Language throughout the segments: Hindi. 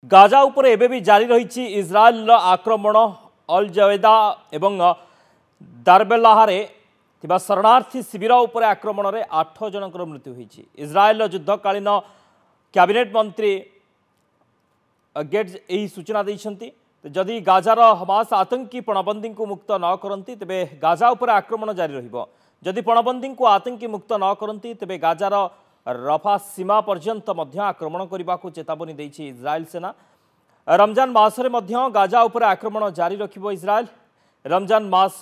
गाजा उपर एबे भी जारी रही इज्राएल आक्रमण अल जवेदा एवं दारबेलाहारे शरणार्थी शिविर उपर आक्रमण में 8 जनकर मृत्यु होती। इज्राएल युद्धकालीन कैबिनेट मंत्री गेट्स यही सूचना देते जदि गाजार हमास आतंकी पणबंदी को मुक्त न करती तेबे गाजा उपर आक्रमण जारी रहिबो। जदि पणबंदी को आतंकी मुक्त न करती तेबे गाजार रफा सीमा पर्यंत आक्रमण करने को चेतावनी देछि इज्राएल सेना। रमजान मासरे मध्य गाजा उपर आक्रमण जारी रखिबो इज्राएल। रमजान मास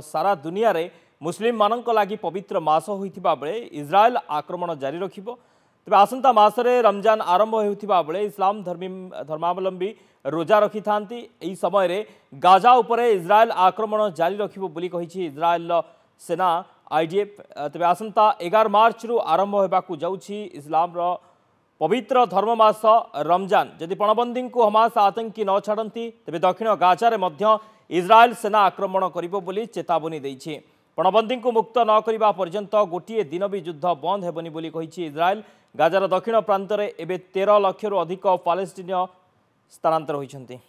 सारा दुनिया रे मुस्लिम मानक लागि पवित्र मास होइथिबा बेले इज्राएल आक्रमण जारी रखिबो। तेबे आसंता मासरे रमजान आरंभ होइथिबा बेले इस्लाम धर्मावलंबी रोजा रखि थांती। एही समय रे गाजा उपर इज्राएल आक्रमण जारी रखिबो बोली कहिछि इज्राएल सेना आईडीएफ। तेबे आसंता 11 मार्च रु आरंभ होबाकू जाउछि इस्लाम रो पवित्र धर्ममास रमजान। जदि पणबंदी को हमास आतंकी न छाड़ती तेबे दक्षिण गाजार मध्य इज्राएल सेना आक्रमण करिबो बोली चेतावनी देछि। पणबंदी को मुक्त न करिबा पर्यंत गोटिए दिन भी युद्ध बंद हेबनी बोली कहिछि इज्राएल। गाजार दक्षिण प्रांत रे एबे 13 लाख रु अधिक पालेस्टीनिय स्थानांतर होइछन्ति।